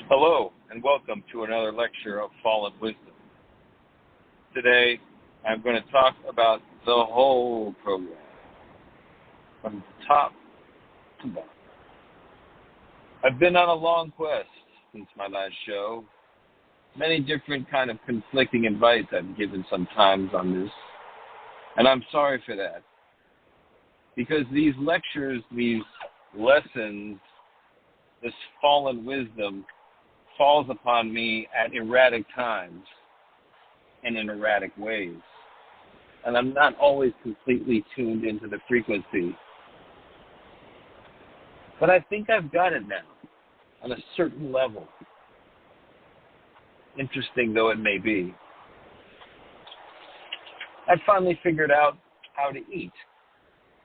Hello, and welcome to another lecture of Fallen Wisdom. Today, I'm going to talk about the whole program, from top to bottom. I've been on a long quest since my last show. Many different kind of conflicting advice I've given sometimes on this, and I'm sorry for that. Because these lectures, these lessons, this fallen wisdom falls upon me at erratic times and in erratic ways. And I'm not always completely tuned into the frequency. But I think I've got it now on a certain level, interesting though it may be. I've finally figured out how to eat.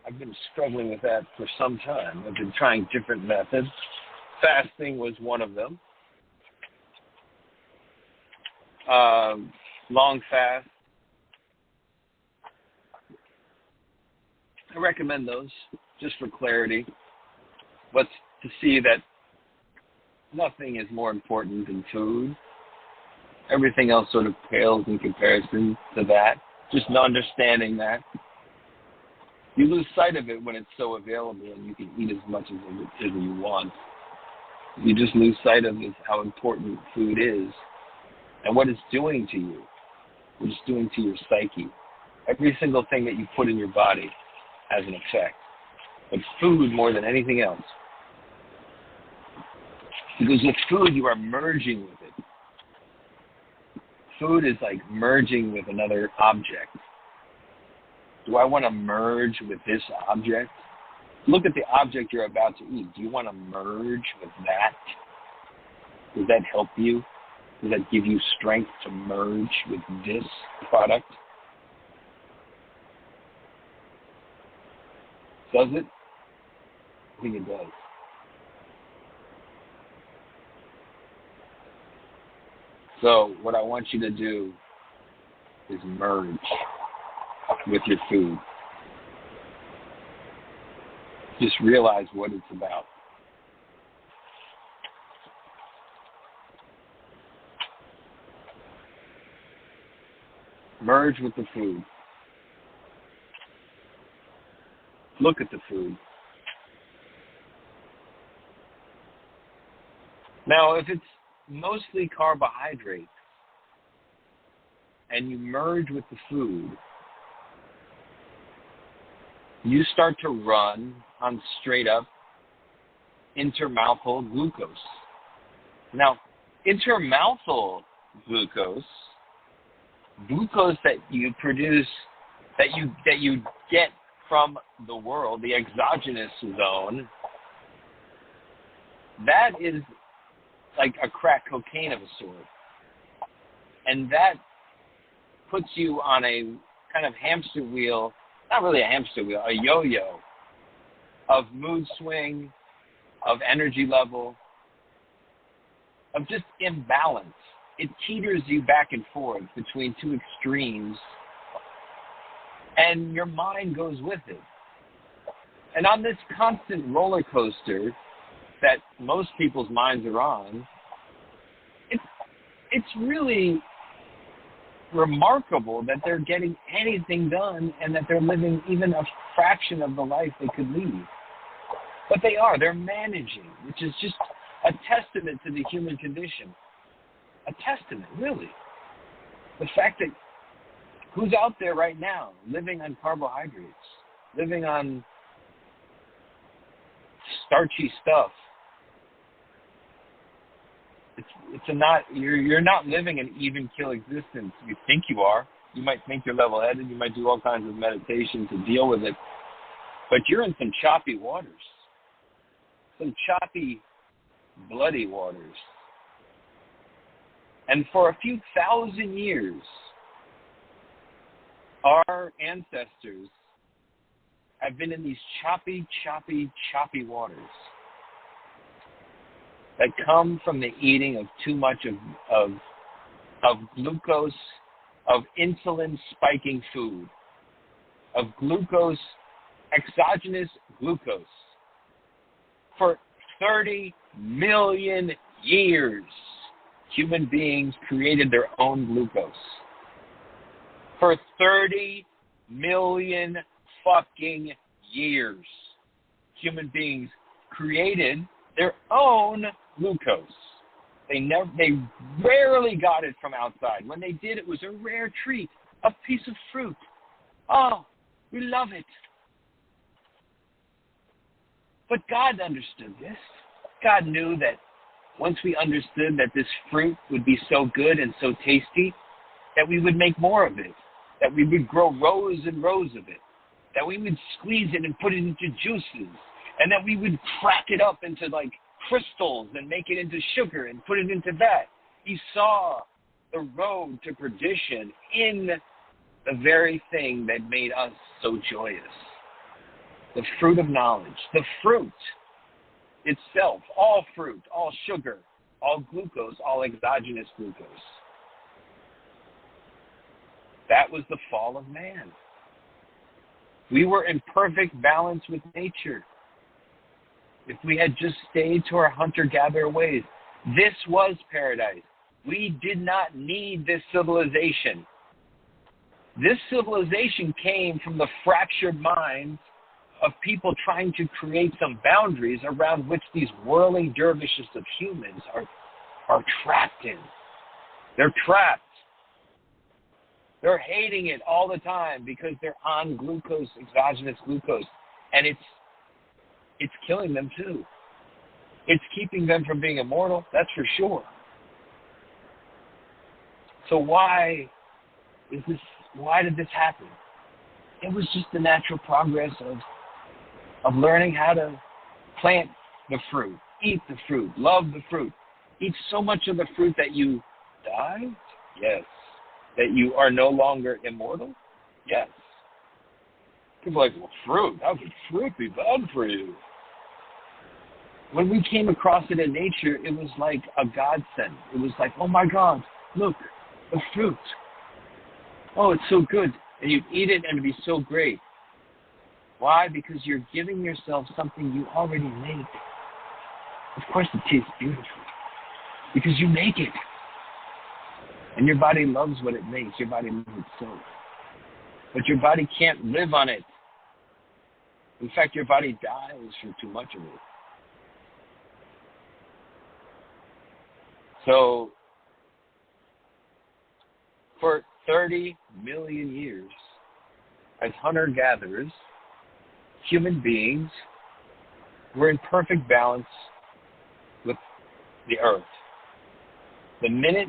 I've been struggling with that for some time. I've been trying different methods. Fasting was one of them. Long fast. I recommend those just for clarity. But to see that nothing is more important than food. Everything else sort of pales in comparison to that. Just understanding that. You lose sight of it when it's so available and you can eat as much as you want. You just lose sight of how important food is and what it's doing to you, what it's doing to your psyche. Every single thing that you put in your body has an effect. But food more than anything else. Because with food, you are merging with it. Food is like merging with another object. Do I want to merge with this object? Look at the object you're about to eat. Do you want to merge with that? Does that help you? Does that give you strength to merge with this product? Does it? I think it does. So what I want you to do is merge with your food. Just realize what it's about. Merge with the food. Look at the food. Now, if it's mostly carbohydrate and you merge with the food, you start to run on straight up intermouthal glucose. Now, intermouthal glucose that you produce, that you get from the world, the exogenous zone, that is like a crack cocaine of a sort. And that puts you on a kind of hamster wheel, not really a hamster wheel, a yo-yo of mood swing, of energy level, of just imbalance. It teeters you back and forth between two extremes, and your mind goes with it. And on this constant roller coaster that most people's minds are on, it's really remarkable that they're getting anything done and that they're living even a fraction of the life they could lead. But they are. They're managing, which is just a testament to the human condition. A testament, really. The fact that who's out there right now living on carbohydrates, living on starchy stuff. You're not living an even kill existence. You think you are. You might think you're level-headed. You might do all kinds of meditation to deal with it. But you're in some choppy waters. Some choppy, bloody waters. And for a few thousand years, our ancestors have been in these choppy waters that come from the eating of too much of glucose, of insulin spiking food, of glucose, exogenous glucose. For 30 million years, human beings created their own glucose. For 30 million fucking years, human beings created their own glucose. They rarely got it from outside. When they did, it was a rare treat, a piece of fruit. Oh, we love it. But God understood this. God knew that once we understood that this fruit would be so good and so tasty, that we would make more of it, that we would grow rows and rows of it, that we would squeeze it and put it into juices, and that we would crack it up into like crystals and make it into sugar and put it into that. He saw the road to perdition in the very thing that made us so joyous. The fruit of knowledge, the fruit itself, all fruit, all sugar, all glucose, all exogenous glucose. That was the fall of man. We were in perfect balance with nature. If we had just stayed to our hunter-gatherer ways, this was paradise. We did not need this civilization. This civilization came from the fractured minds of people trying to create some boundaries around which these whirling dervishes of humans are trapped in. They're trapped. They're hating it all the time because they're on glucose, exogenous glucose. And it's killing them too. It's keeping them from being immortal, that's for sure. So why did this happen? It was just the natural progress of learning how to plant the fruit, eat the fruit, love the fruit. Eat so much of the fruit that you die? Yes. That you are no longer immortal? Yes. People are like, well, fruit, how could fruit be bad for you? When we came across it in nature, it was like a godsend. It was like, oh my God, look, a fruit. Oh, it's so good. And you'd eat it and it'd be so great. Why? Because you're giving yourself something you already make. Of course it tastes beautiful. Because you make it. And your body loves what it makes. Your body loves it so. But your body can't live on it. In fact, your body dies for too much of it. So, for 30 million years, as hunter-gatherers, human beings were in perfect balance with the earth. The minute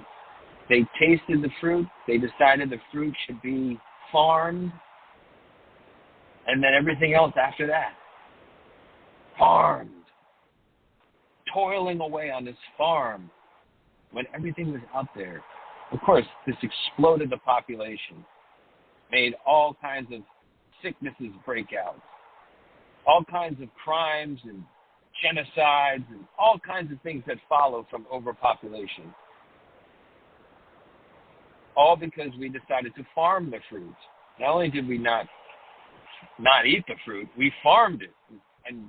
they tasted the fruit, they decided the fruit should be farmed, and then everything else after that. Farmed. Toiling away on this farm when everything was out there. Of course, this exploded the population, made all kinds of sicknesses break out, all kinds of crimes and genocides and all kinds of things that follow from overpopulation. All because we decided to farm the fruit. Not only did we not eat the fruit, we farmed it and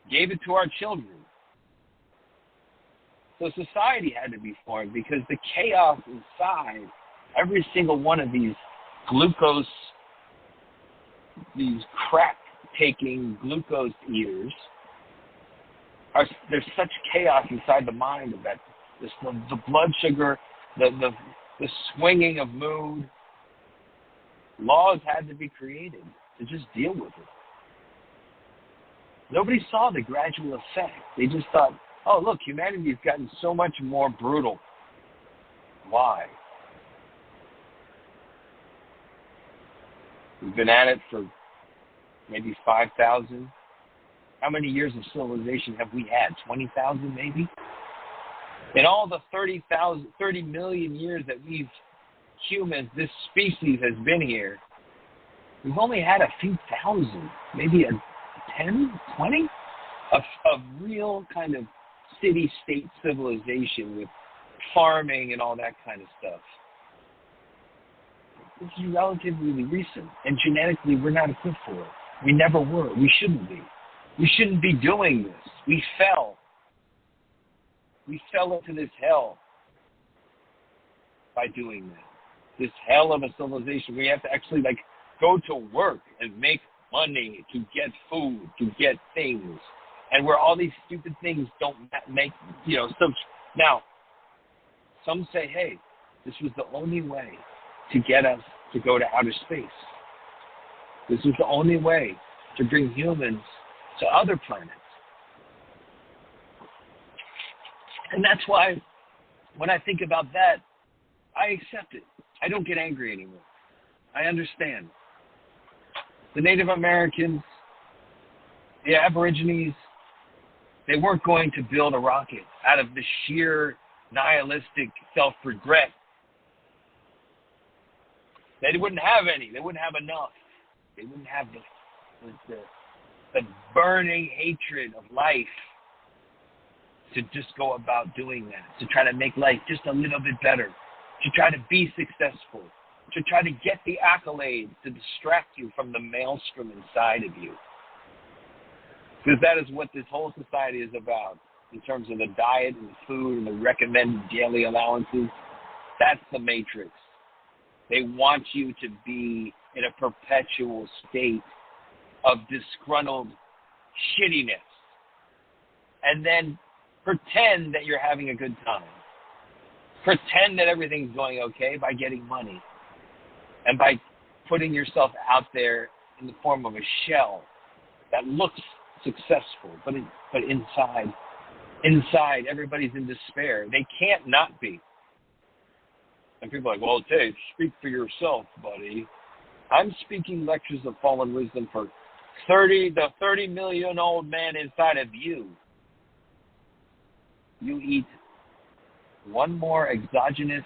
gave it to our children. So society had to be formed because the chaos inside every single one of these glucose, these crack-taking glucose eaters, there's such chaos inside the mind of that. The blood sugar, the swinging of mood. Laws had to be created to just deal with it. Nobody saw the gradual effect. They just thought, oh, look, humanity's gotten so much more brutal. Why? We've been at it for maybe 5,000. How many years of civilization have we had? 20,000 maybe? In all the 30 million years that we've humans, this species has been here, we've only had a few thousand, maybe a 10, 20 of real kind of city-state civilization with farming and all that kind of stuff. This is relatively recent, and genetically we're not equipped for it. We never were. We shouldn't be. We shouldn't be doing this. We fell. We fell into this hell by doing that. This hell of a civilization. We have to actually go to work and make money to get food, to get things. And where all these stupid things don't make, some. Now, some say, hey, this was the only way to get us to go to outer space. This was the only way to bring humans to other planets. And that's why when I think about that, I accept it. I don't get angry anymore. I understand. The Native Americans, the Aborigines, they weren't going to build a rocket out of the sheer nihilistic self-regret. They wouldn't have any. They wouldn't have enough. They wouldn't have the burning hatred of life to just go about doing that, to try to make life just a little bit better, to try to be successful, to try to get the accolades, to distract you from the maelstrom inside of you. Because that is what this whole society is about in terms of the diet and the food and the recommended daily allowances. That's the matrix. They want you to be in a perpetual state of disgruntled shittiness and then pretend that you're having a good time. Pretend that everything's going okay by getting money and by putting yourself out there in the form of a shell that looks successful, but inside everybody's in despair. They can't not be. And people are like, well, Dave, speak for yourself, buddy. I'm speaking lectures of fallen wisdom for the 30 million old man inside of you. You eat one more exogenous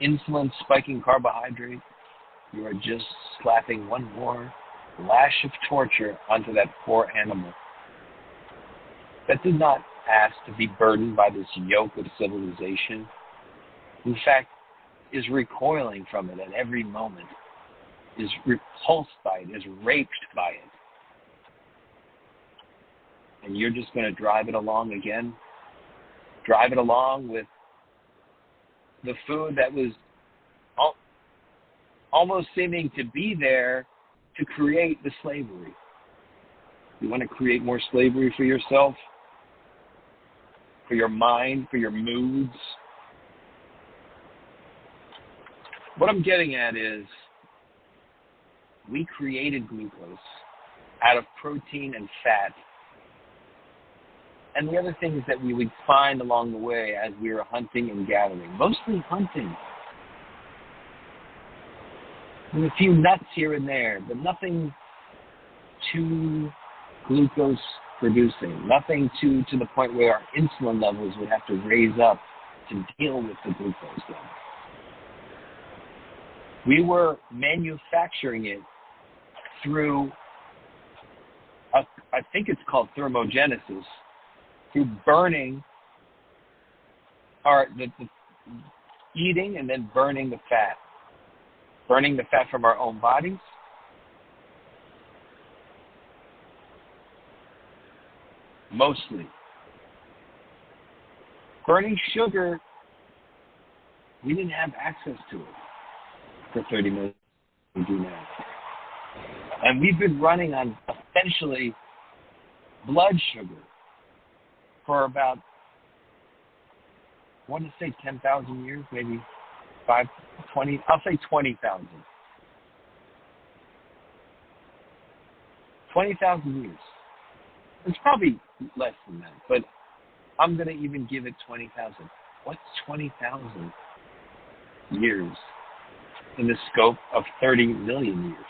insulin spiking carbohydrate, you are just slapping one more lash of torture onto that poor animal that did not ask to be burdened by this yoke of civilization. In fact, is recoiling from it at every moment, is repulsed by it, is raped by it. And you're just going to drive it along again? Drive it along with the food that was almost seeming to be there to create the slavery. You want to create more slavery for yourself, for your mind, for your moods? What I'm getting at is we created glucose out of protein and fat and the other things that we would find along the way as we were hunting and gathering, mostly hunting. And a few nuts here and there, but nothing too glucose producing, nothing to the point where our insulin levels would have to raise up to deal with the glucose level. We were manufacturing it through, I think it's called thermogenesis, through burning, eating and then burning the fat. Burning the fat from our own bodies. Mostly. Burning sugar, we didn't have access to it for 30 minutes. We do now. And we've been running on essentially blood sugar for about, I want to say 10,000 years, maybe 20, I'll say 20,000. 20,000 years. It's probably less than that, but I'm going to even give it 20,000. What's 20,000 years in the scope of 30 million years?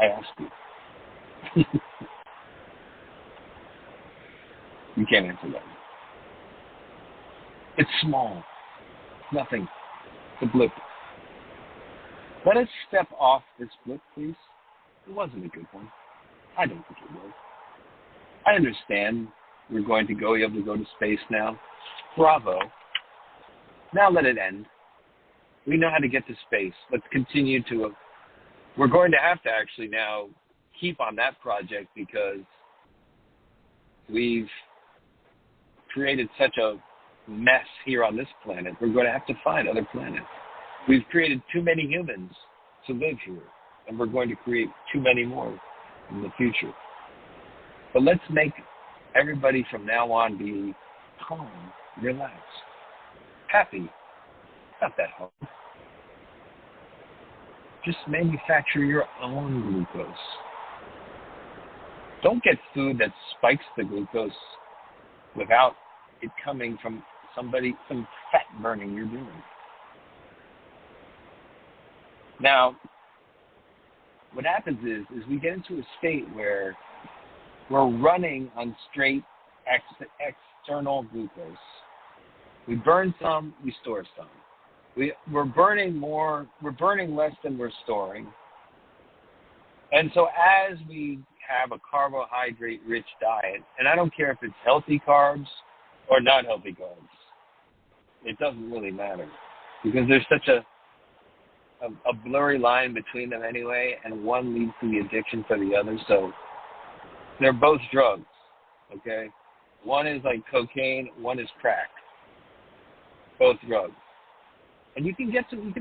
I ask you. You can't answer that. It's small. Nothing. It's a blip. Let us step off this blip, please. It wasn't a good one. I don't think it was. I understand we're going to go, you have to go to space now. Bravo. Now let it end. We know how to get to space. Let's continue to, we're going to have to actually now keep on that project because We've created such a mess here on this planet. We're going to have to find other planets. We've created too many humans to live here, and we're going to create too many more in the future. But let's make everybody from now on be calm, relaxed, happy. Not that hard. Just manufacture your own glucose. Don't get food that spikes the glucose without it coming from some fat burning you're doing. Now, what happens is we get into a state where we're running on straight external glucose. We burn some, we store some. We're burning less than we're storing. And so as we have a carbohydrate-rich diet, and I don't care if it's healthy carbs or not healthy carbs, it doesn't really matter because there's such a blurry line between them anyway, and one leads to the addiction for the other. So they're both drugs, okay? One is like cocaine, one is crack. Both drugs. And you can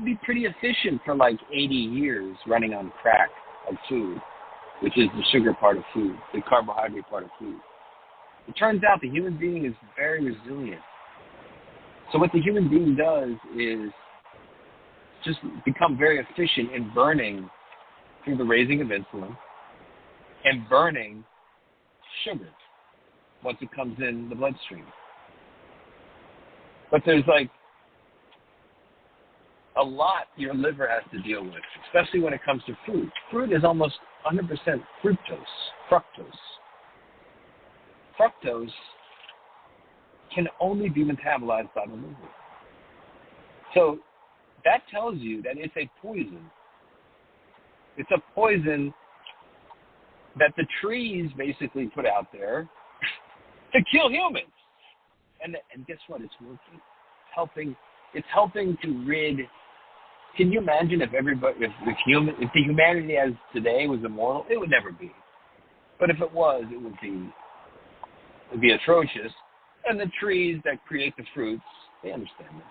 be pretty efficient for like 80 years running on crack of food, which is the sugar part of food, the carbohydrate part of food. It turns out the human being is very resilient. So what the human being does is just become very efficient in burning through the raising of insulin and burning sugar once it comes in the bloodstream. But there's like a lot your liver has to deal with, especially when it comes to fruit. Fruit is almost 100% fructose. Fructose can only be metabolized by the liver. So that tells you that it's a poison. It's a poison that the trees basically put out there to kill humans. And guess what? It's working. It's helping to rid. Can you imagine if the humanity as today was immortal? It would never be. But if it was, it would be atrocious. And the trees that create the fruits, they understand this.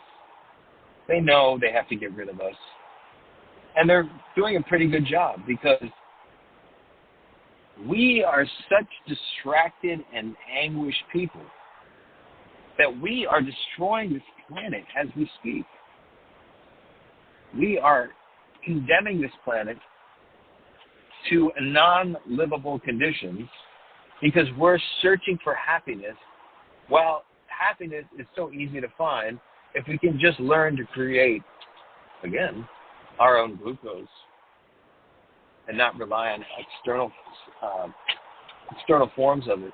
They know they have to get rid of us. And they're doing a pretty good job because we are such distracted and anguished people that we are destroying this planet as we speak. We are condemning this planet to non-livable conditions because we're searching for happiness. While happiness is so easy to find if we can just learn to create, again, our own glucose and not rely on external forms of it.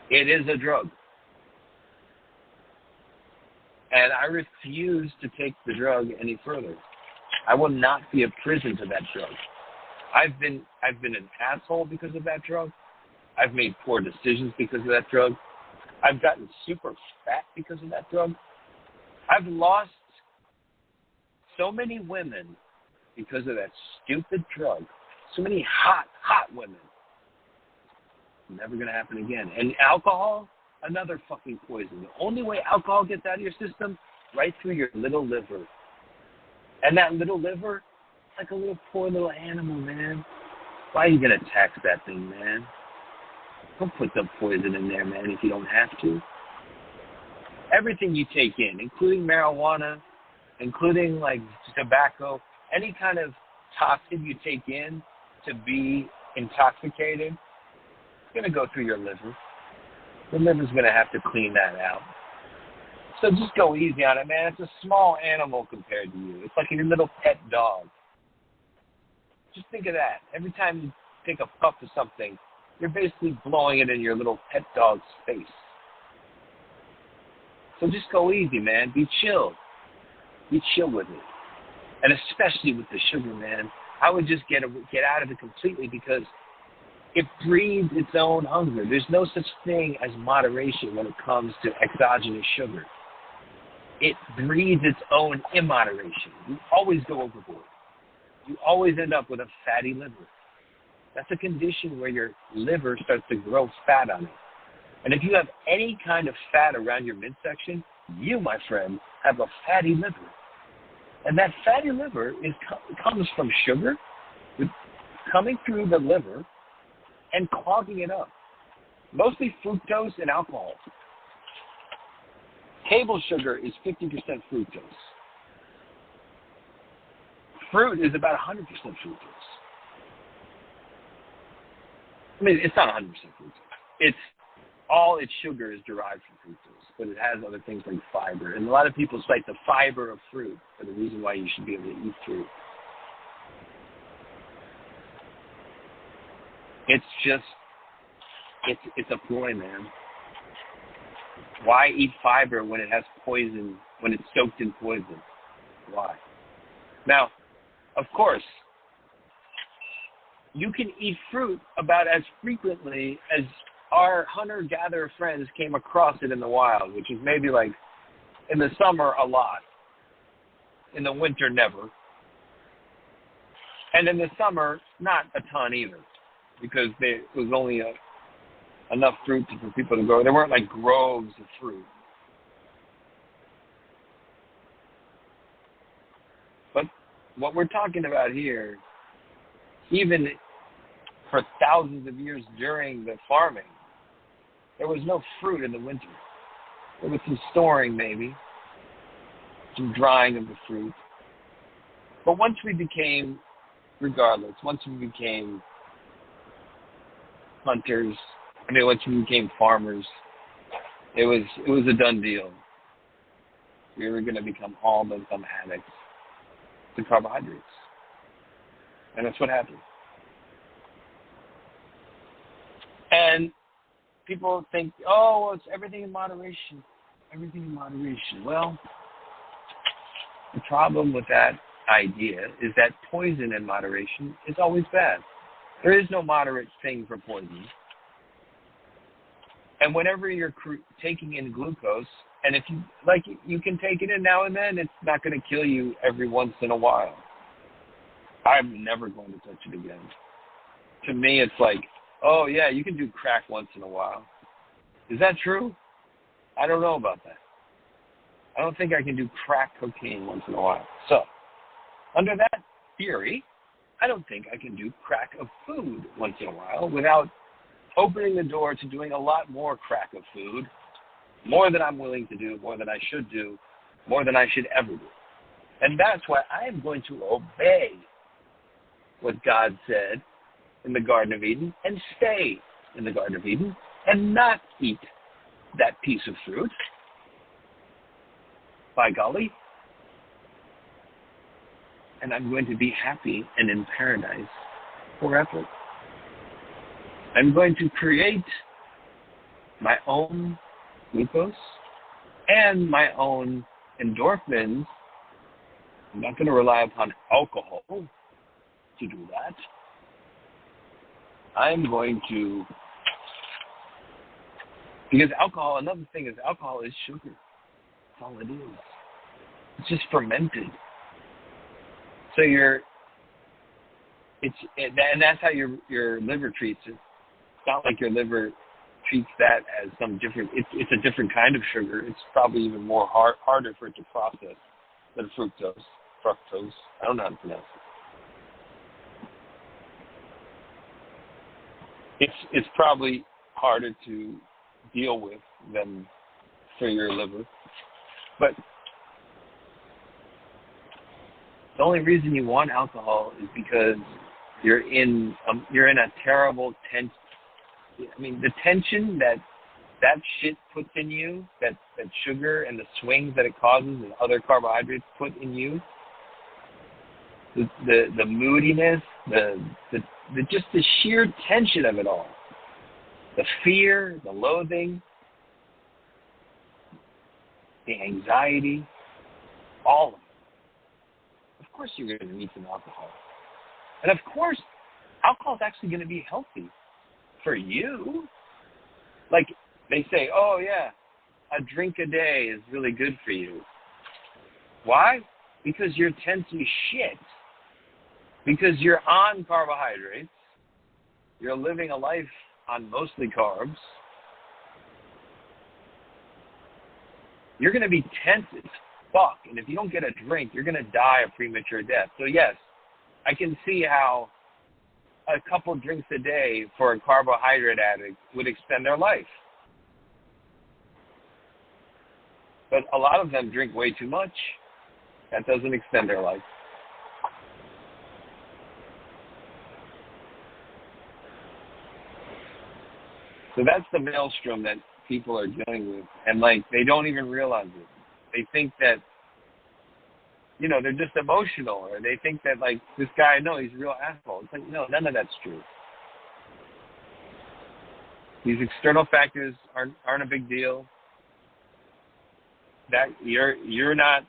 It is a drug. And I refuse to take the drug any further. I will not be a prison to that drug. I've been an asshole because of that drug. I've made poor decisions because of that drug. I've gotten super fat because of that drug. I've lost so many women because of that stupid drug. So many hot women. Never going to happen again. And alcohol, another fucking poison. The only way alcohol gets out of your system, right through your little liver. And that little liver, like a little poor little animal, man. Why are you going to tax that thing, man? Don't put the poison in there, man, if you don't have to. Everything you take in, including marijuana, including like tobacco, any kind of toxin you take in to be intoxicated, it's going to go through your liver. The liver's going to have to clean that out. So just go easy on it, man. It's a small animal compared to you. It's like your little pet dog. Just think of that. Every time you take a puff of something, you're basically blowing it in your little pet dog's face. So just go easy, man. Be chill. Be chill with it. And especially with the sugar, man. I would just get out of it completely because it breeds its own hunger. There's no such thing as moderation when it comes to exogenous sugar. It breeds its own immoderation. You always go overboard. You always end up with a fatty liver. That's a condition where your liver starts to grow fat on it. And if you have any kind of fat around your midsection, you, my friend, have a fatty liver. And that fatty liver comes from sugar coming through the liver and clogging it up. Mostly fructose and alcohol. Table sugar is 50% fructose. Fruit is about 100% fructose. I mean, it's not 100% fructose. All its sugar is derived from fructose, but it has other things like fiber. And a lot of people cite the fiber of fruit for the reason why you should be able to eat fruit. It's just, it's a ploy, man. Why eat fiber when it has poison, when it's soaked in poison? Why? Now, of course, you can eat fruit about as frequently as our hunter-gatherer friends came across it in the wild, which is maybe like in the summer a lot, in the winter never, and in the summer not a ton either, because there was only enough fruit for people to grow. There weren't like groves of fruit. But what we're talking about here, even for thousands of years during the farming, there was no fruit in the winter. There was some storing maybe, some drying of the fruit. But once we became hunters, once we became farmers, it was a done deal. We were going to become addicts to carbohydrates. And that's what happened. And people think, oh, well, it's everything in moderation. Everything in moderation. Well, the problem with that idea is that poison in moderation is always bad. There is no moderate thing for poison. And whenever you're taking in glucose, and if you can take it in now and then, it's not going to kill you every once in a while. I'm never going to touch it again. To me, it's like, oh, yeah, you can do crack once in a while. Is that true? I don't know about that. I don't think I can do crack cocaine once in a while. So, under that theory, I don't think I can do crack of food once in a while without opening the door to doing a lot more crack of food, more than I'm willing to do, more than I should do, more than I should ever do. And that's why I am going to obey what God said in the Garden of Eden and stay in the Garden of Eden and not eat that piece of fruit. By golly. And I'm going to be happy and in paradise forever. I'm going to create my own glucose and my own endorphins. I'm not going to rely upon alcohol to do that. I'm going to, because alcohol, another thing is alcohol is sugar. That's all it is. It's just fermented. So and that's how your liver treats it. It's not like your liver treats that as some different, it's a different kind of sugar. It's probably even more harder for it to process than fructose. I don't know how to pronounce it. It's probably harder to deal with than for your liver. But the only reason you want alcohol is because you're in a terrible tension. I mean, the tension that shit puts in you, that sugar and the swings that it causes and other carbohydrates put in you, the moodiness, just the sheer tension of it all, the fear, the loathing, the anxiety, all of it. Of course you're going to need some alcohol. And of course, alcohol is actually going to be healthy for you. Like they say, oh yeah, a drink a day is really good for you. Why? Because you're tense as shit. Because you're on carbohydrates you're living a life on mostly carbs, you're going to be tense as fuck. And if you don't get a drink, you're going to die a premature death. So yes, I can see how a couple drinks a day for a carbohydrate addict would extend their life. But a lot of them drink way too much. That doesn't extend their life. So that's the maelstrom that people are dealing with. And, like, they don't even realize it. They think that, you know, they're just emotional. Or they think that, like, this guy, no, he's a real asshole. It's like, no, none of that's true. These external factors aren't a big deal. That you're not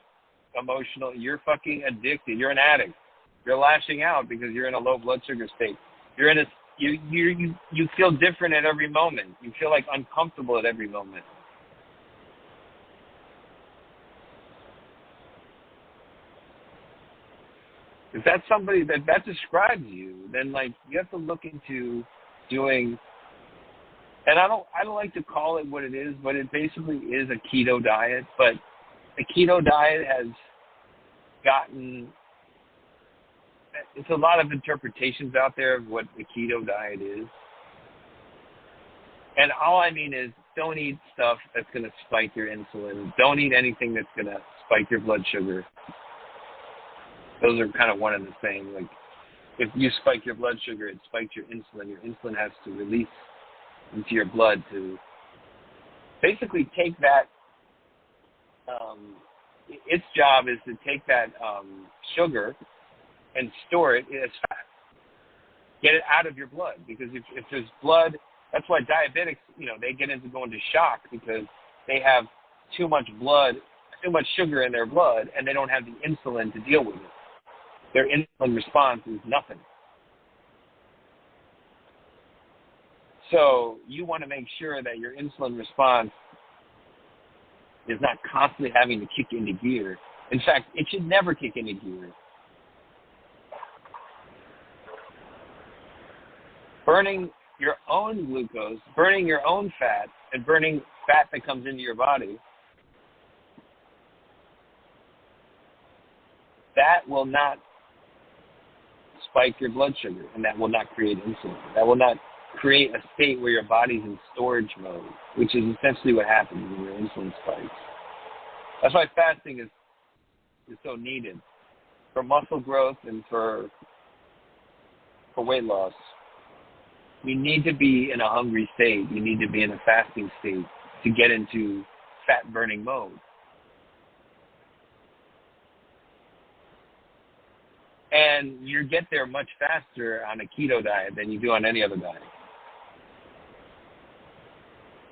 emotional. You're fucking addicted. You're an addict. You're lashing out because you're in a low blood sugar state. You're in a you feel different at every moment. You feel like uncomfortable at every moment. If that's somebody that describes you, then like you have to look into doing. And I don't like to call it what it is, but it basically is a keto diet. But the keto diet has gotten, it's a lot of interpretations out there of what the keto diet is. And all I mean is don't eat stuff that's going to spike your insulin. Don't eat anything that's going to spike your blood sugar. Those are kind of one and the same. Like if you spike your blood sugar, it spikes your insulin. Your insulin has to release into your blood to basically take that, its job is to take that sugar and store it as fat. Get it out of your blood, because if there's blood, that's why diabetics, you know, they get into going to shock because they have too much blood, too much sugar in their blood, and they don't have the insulin to deal with it. Their insulin response is nothing. So you want to make sure that your insulin response is not constantly having to kick into gear. In fact, it should never kick into gear. Burning your own glucose, burning your own fat, and burning fat that comes into your body, that will not spike your blood sugar, and that will not create insulin. That will not create a state where your body's in storage mode, which is essentially what happens when your insulin spikes. That's why fasting is so needed for muscle growth and for weight loss. You need to be in a hungry state. You need to be in a fasting state to get into fat burning mode. And you get there much faster on a keto diet than you do on any other diet.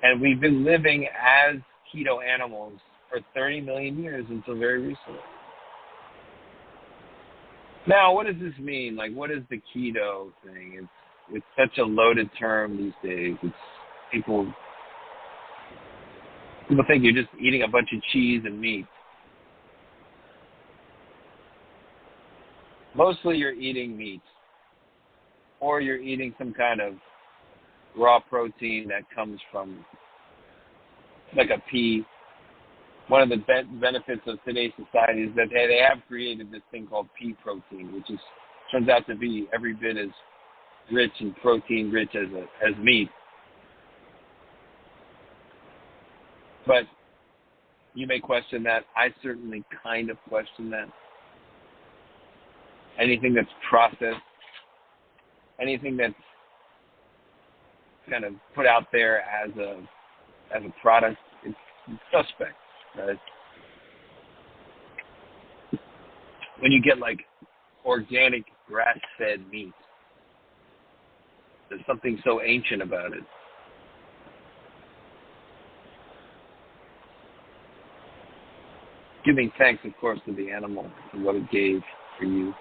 And we've been living as keto animals for 30 million years until very recently. Now, what does this mean? Like, what is the keto thing? It's such a loaded term these days. It's people think you're just eating a bunch of cheese and meat. Mostly you're eating meat, or you're eating some kind of raw protein that comes from, like a pea. One of the benefits of today's society is that they have created this thing called pea protein, which turns out to be every bit as rich and protein rich as meat. But you may question that. I certainly kind of question that. Anything that's processed, anything that's kind of put out there as a product, it's suspect, right? When you get like organic grass-fed meat, there's something so ancient about it. Giving thanks, of course, to the animal and what it gave for you.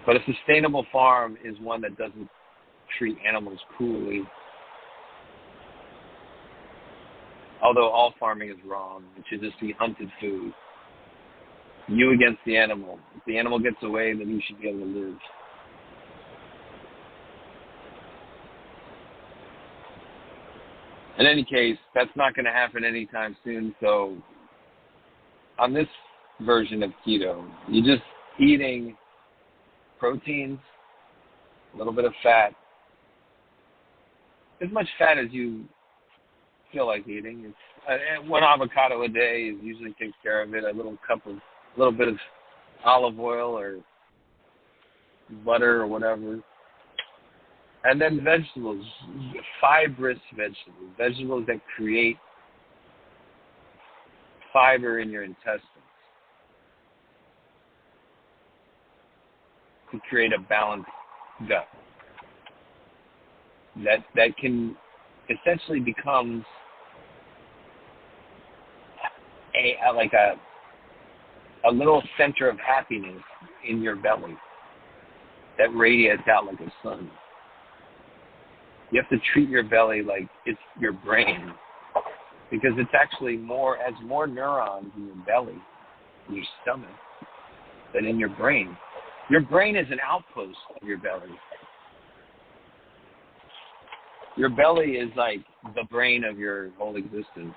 But a sustainable farm is one that doesn't treat animals cruelly. Although all farming is wrong, it should just be hunted food. You against the animal. If the animal gets away, then you should be able to live. In any case, that's not going to happen anytime soon. So on this version of keto, you're just eating proteins, a little bit of fat, as much fat as you feel like eating. It's one avocado a day usually takes care of it. A little bit of olive oil or butter or whatever. And then vegetables, fibrous vegetables that create fiber in your intestines to create a balanced gut. That can essentially becomes a little center of happiness in your belly that radiates out like a sun. You have to treat your belly like it's your brain, because it's actually has more neurons in your belly, in your stomach, than in your brain. Your brain is an outpost of your belly. Your belly is like the brain of your whole existence.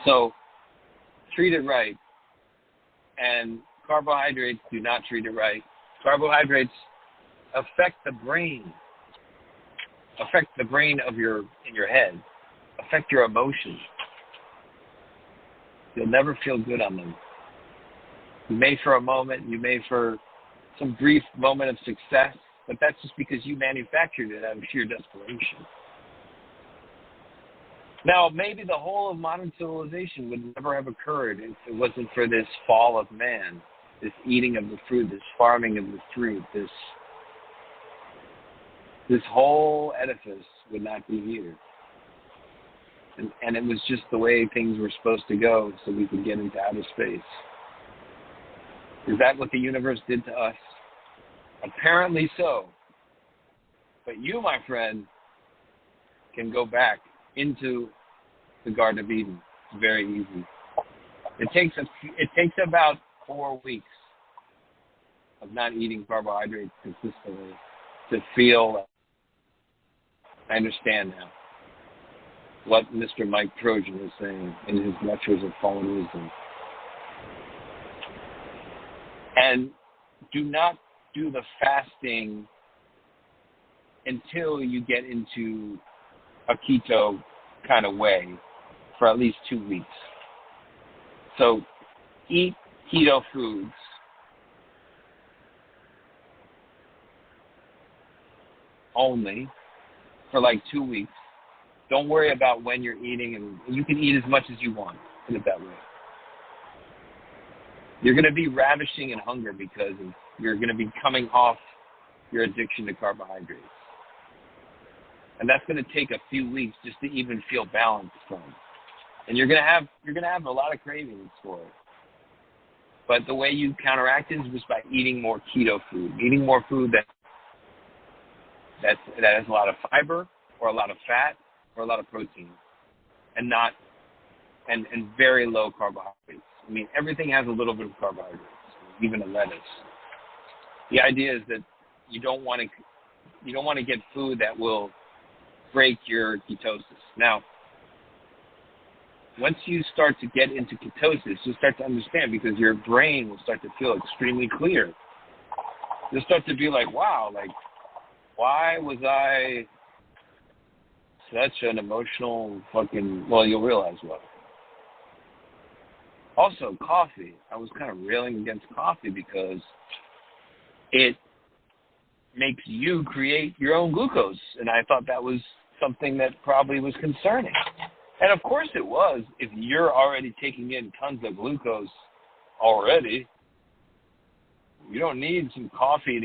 So treat it right. And carbohydrates do not treat it right. Carbohydrates affect the brain in your head, affect your emotions. You'll never feel good on them. You may for a moment, you may for some brief moment of success, but that's just because you manufactured it out of sheer desperation. Now, maybe the whole of modern civilization would never have occurred if it wasn't for this fall of man, this eating of the fruit, this farming of the fruit, this whole edifice would not be here. And it was just the way things were supposed to go so we could get into outer space. Is that what the universe did to us? Apparently so. But you, my friend, can go back into the Garden of Eden. It's very easy. It takes about 4 weeks of not eating carbohydrates consistently to feel. I understand now what Mr. Mike Trojan was saying in his lectures of Fallen Wisdom. And do not do the fasting until you get into a keto kind of way for at least 2 weeks. So eat keto foods only for like 2 weeks. Don't worry about when you're eating, and you can eat as much as you want. Put it that way. You're going to be ravishing in hunger because you're going to be coming off your addiction to carbohydrates. And that's going to take a few weeks just to even feel balanced from. And you're going to have a lot of cravings for it. But the way you counteract it is just by eating more keto food, eating more food that has a lot of fiber or a lot of fat or a lot of protein, and very low carbohydrates. I mean, everything has a little bit of carbohydrates, even a lettuce. The idea is that you don't want to get food that will break your ketosis. Now, once you start to get into ketosis, you'll start to understand, because your brain will start to feel extremely clear. You'll start to be like, wow, like, why was I such an emotional well, you'll realize what. Also, coffee. I was kind of railing against coffee because it makes you create your own glucose. And I thought that was something that probably was concerning. And of course it was. If you're already taking in tons of glucose already, you don't need some coffee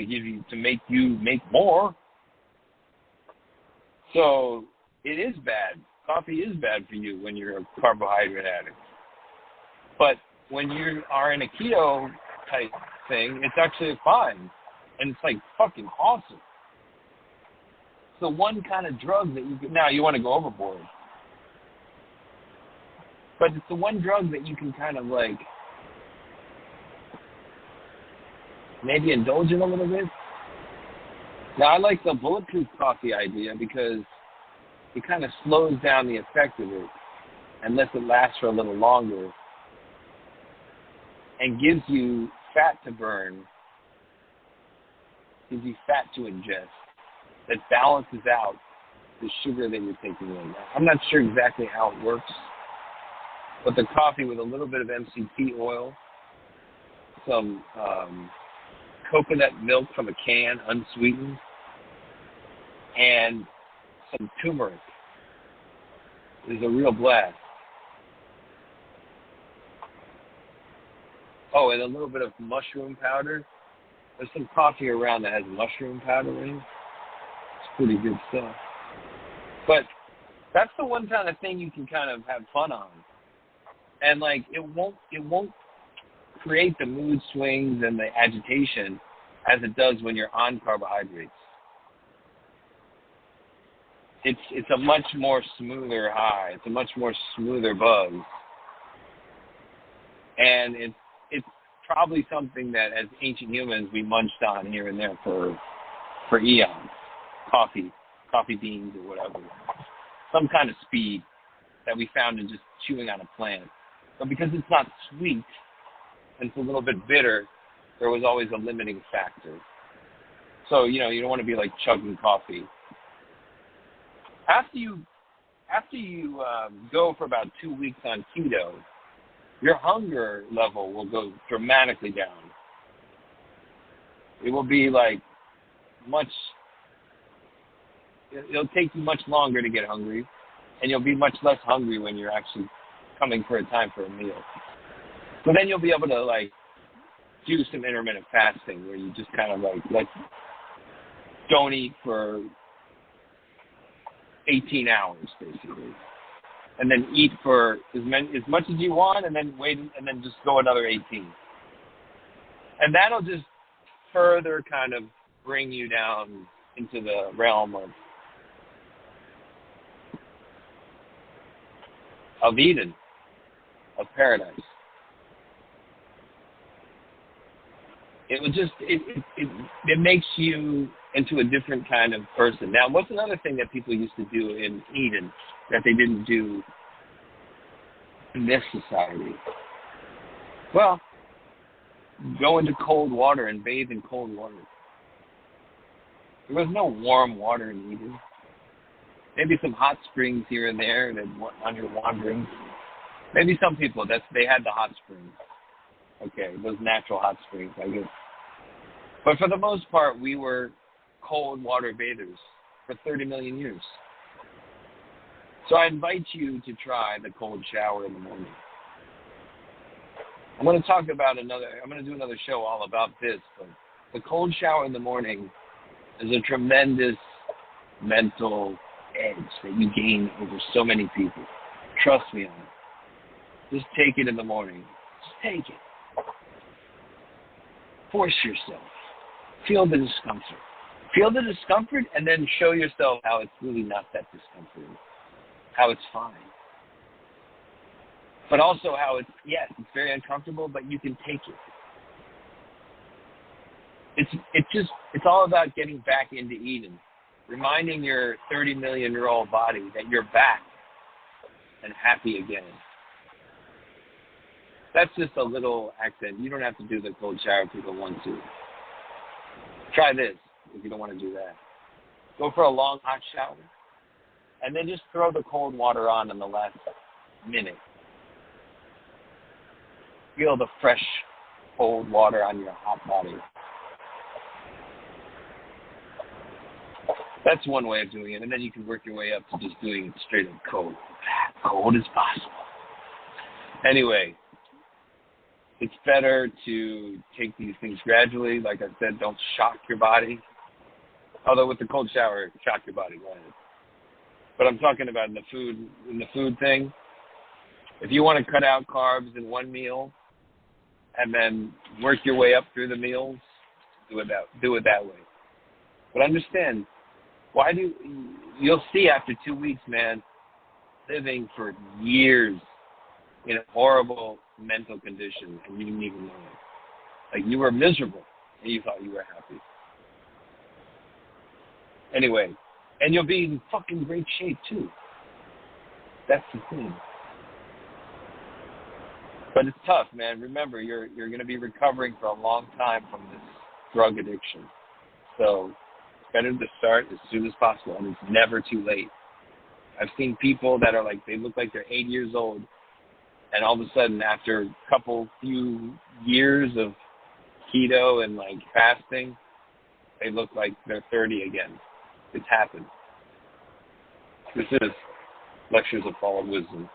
to make you make more. So it is bad. Coffee is bad for you when you're a carbohydrate addict. But when you are in a keto type thing, it's actually fine. And it's like fucking awesome. It's the one kind of drug that now you want to go overboard. But it's the one drug that you can kind of like maybe indulge in a little bit. Now, I like the bulletproof coffee idea because it kind of slows down the effect of it and lets it last for a little longer and gives you fat to burn, gives you fat to ingest that balances out the sugar that you're taking in. I'm not sure exactly how it works, but the coffee with a little bit of MCT oil, some coconut milk from a can, unsweetened, and some turmeric is a real blast. Oh, and a little bit of mushroom powder. There's some coffee around that has mushroom powder in it. It's pretty good stuff. But that's the one kind of thing you can kind of have fun on. And like it won't create the mood swings and the agitation as it does when you're on carbohydrates. It's a much more smoother high. It's a much more smoother buzz. And it's probably something that as ancient humans we munched on here and there for eons. Coffee beans or whatever. Some kind of speed that we found in just chewing on a plant. But because it's not sweet and it's a little bit bitter, there was always a limiting factor. So, you don't want to be like chugging coffee. After you go for about 2 weeks on keto, your hunger level will go dramatically down. It will be like it'll take you much longer to get hungry, and you'll be much less hungry when you're actually coming for a time for a meal. So then you'll be able to like do some intermittent fasting where you just kind of like don't eat for 18 hours basically, and then eat for as much as you want, and then wait, and then just go another 18. And that'll just further kind of bring you down into the realm of Eden, of paradise. It would just it makes you into a different kind of person. Now, what's another thing that people used to do in Eden that they didn't do in this society? Well, go into cold water and bathe in cold water. There was no warm water in Eden. Maybe some hot springs here and there that on your wanderings. Maybe some people they had the hot springs. Okay, those natural hot springs, I guess. But for the most part, we were cold water bathers for 30 million years. So I invite you to try the cold shower in the morning. I'm going to do another show all about this, but the cold shower in the morning is a tremendous mental edge that you gain over so many people. Trust me on it. Just take it in the morning. Just take it. Force yourself. Feel the discomfort. Feel the discomfort and then show yourself how it's really not that discomfort. How it's fine. But also how it's very uncomfortable, but you can take it. It's all about getting back into Eden. Reminding your 30 million year old body that you're back and happy again. That's just a little accent. You don't have to do the cold shower if you don't want to. Try this if you don't want to do that. Go for a long hot shower and then just throw the cold water on in the last minute. Feel the fresh cold water on your hot body. That's one way of doing it, and then you can work your way up to just doing it straight up cold. Cold as possible. Anyway, it's better to take these things gradually. Like I said, don't shock your body. Although with the cold shower, shock your body. Go ahead. But I'm talking about in the food thing. If you want to cut out carbs in one meal and then work your way up through the meals, do it that way. But understand, you'll see after 2 weeks, man, living for years in a horrible mental condition, and you didn't even know it. Like you were miserable, and you thought you were happy. Anyway, and you'll be in fucking great shape too. That's the thing. But it's tough, man. Remember, you're going to be recovering for a long time from this drug addiction. So it's better to start as soon as possible, and it's never too late. I've seen people that are like, they look like they're 8 years old, and all of a sudden, after a few years of keto and like fasting, they look like they're 30 again. It's happened. This is Lectures of Fallen Wisdom.